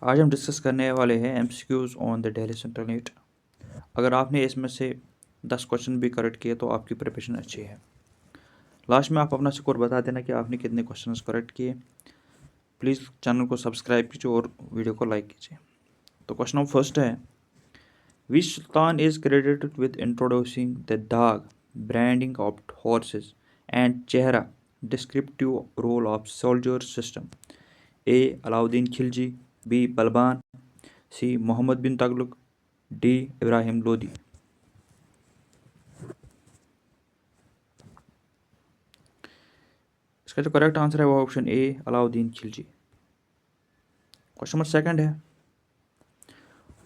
आज हम डिस्कस करने वाले हैं MCQs on the Delhi central NEET. अगर आपने इसमें से 10 क्वेश्चन भी करेक्ट किए तो आपकी प्रिपरेशन अच्छी है। लास्ट में आप अपना स्कोर बता देना कि आपने कितने क्वेश्चन करेक्ट किए। प्लीज़ चैनल को सब्सक्राइब कीजिए और वीडियो को लाइक कीजिए। तो क्वेश्चन नंबर फर्स्ट है, which sultan is credited with introducing the dagh branding of horses and chehra descriptive roll of soldier system? A Alauddin Khilji, B Balban, C Mohammad bin Tughlaq, D Ibrahim Lodi. इसका जो करेक्ट आंसर है वो option A Alauddin Khilji. Question number second है,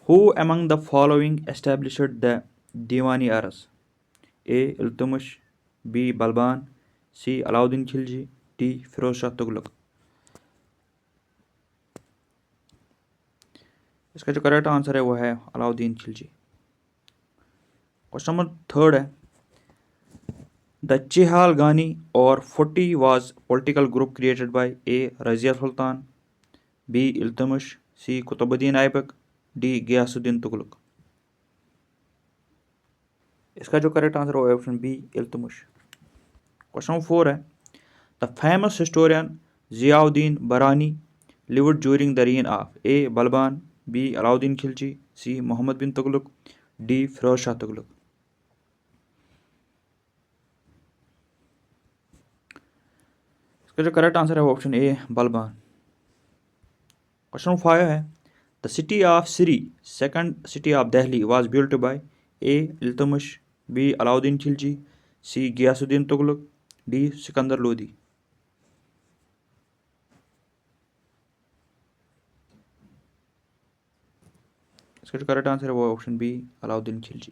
who among the following established the Diwani Arz? A Iltutmish, B Balban, C Alauddin Khilji, D Firoz Shah Tughlaq. इसका जो correct answer है वो है Alauddin Khilji. Question number third है, द चिहालगानी और फुटी was political group created by A. Razia Sultan, B. Iltutmish, C. Qutubuddin Aibak, D. Ghiyasuddin Tughlaq. इसका जो करेक्ट आंसर है option B Iltutmish. Question number 4 है, द फेमस हिस्टोरियन जियाउद्दीन बरानी lived during the reign of A. Balban, B. Alauddin Khilji, C. Mohammad bin Tughlaq, D. Firoz Shah Tughlaq. इसका जो correct answer है वो option A Balban. Question number 5 है, the city of Siri second city of Delhi was built by A Iltutmish, B Alauddin Khilji, C Ghiyasuddin Tughlaq, D Sikandar Lodi. इसका जो correct answer है वो option B Alauddin Khilji.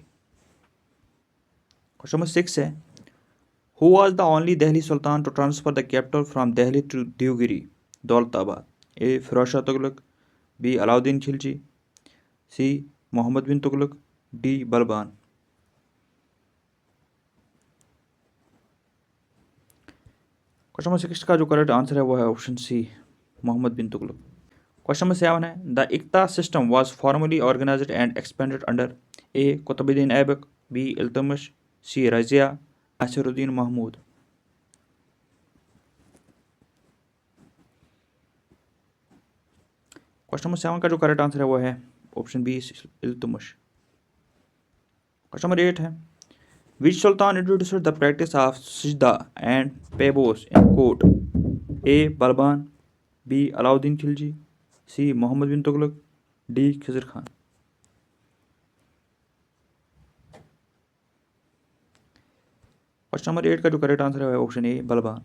Question number 6 है, who was the only Delhi sultan to transfer the capital from Delhi to Devagiri Daulatabad? A Firoz Shah Tughlaq, B Alauddin Khilji, C Mohammad bin Tughlaq, D Balban. Question number 6 का जो correct answer है वो है option C Mohammad bin Tughlaq. Question number 7 है, the iqta system was formally organised and expanded under A Qutbuddin Aibak, B Iltutmish, C Razia, Nasiruddin Mahmud. Question number 7 का जो correct answer है वो है option B Iltutmish. Question number 8 है, which sultan introduced the practice of sijda and pebos in court? A. Balban, B. Alauddin Khilji, C. Mohammad bin Tughlaq, D. Khizr Khan. Question number 8 का जो correct answer है option A Balban.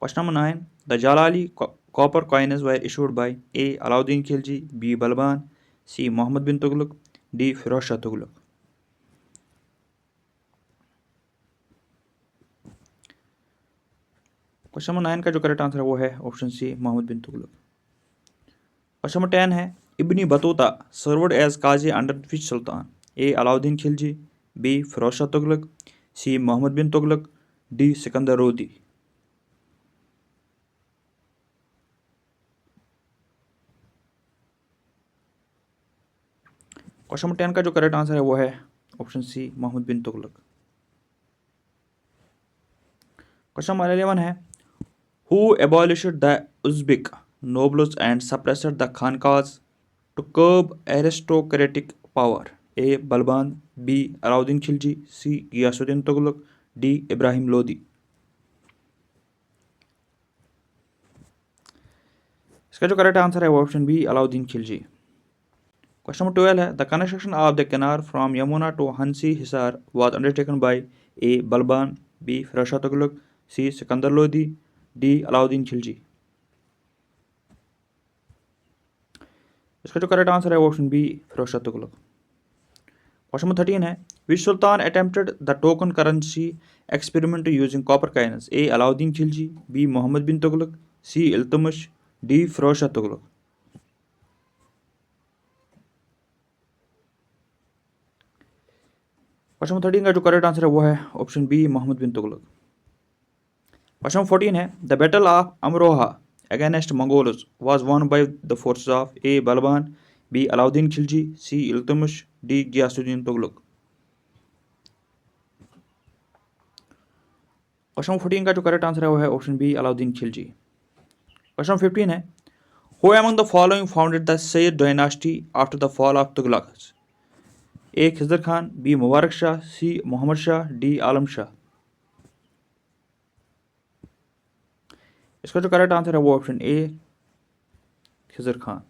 Question number 9, the Jalali copper coins were issued by A Alauddin Khilji, B Balban, C Mohammad bin Tughlaq, D Firoz Shah Tughlaq. Question number 9 का जो correct answer है वो है option C Mohammad bin Tughlaq. Question number 10 है, Ibn Battuta served as Qazi under which sultan? A Alauddin Khilji, B Firoz Shah Tughlaq, C Mohammad bin Tughlaq, D Sikandar Lodi. Question number 10 का जो correct answer है वो है option C Mohammad bin Tughlaq. Question number 11 है, who abolished the Uzbek nobles and suppressed the khanqahs to curb aristocratic power? A. Balban, B. Alauddin Khilji, C. Ghiyasuddin Tughlaq, D. Ibrahim Lodi. इसका जो correct answer है वो option B Alauddin Khilji. Question number 12 है, the construction of the canal from Yamuna to Hansi Hisar was undertaken by A Balban, B Firoz Shah Tughlaq, C Sikandar Lodi, D Alauddin Khilji. इसका जो correct answer है option B Firoz Shah Tughlaq. Question number 13 है, which sultan attempted the token currency experiment using copper coins? A Alauddin Khilji, B Mohammad bin Tughlaq, C Iltutmish, D Firoz Shah Tughlaq. Question number 13 का जो correct answer है वो है option B Mohammad bin Tughlaq. Question number 14 है, the battle of Amroha against Mongols was won by the forces of A. Balban, B. Alauddin Khilji, C. Iltutmish, D. Ghiyasuddin Tughlaq। Question 14 का जो correct answer है वो है option B Alauddin Khilji. Question 15 है who among the following founded the Sayyid dynasty after the fall of Tughlaqs. A Khizr Khan, B Mubarak Shah, C Mohammad Shah, D Alam Shah. इसका जो correct answer है वो ऑप्शन ए खिजर खान।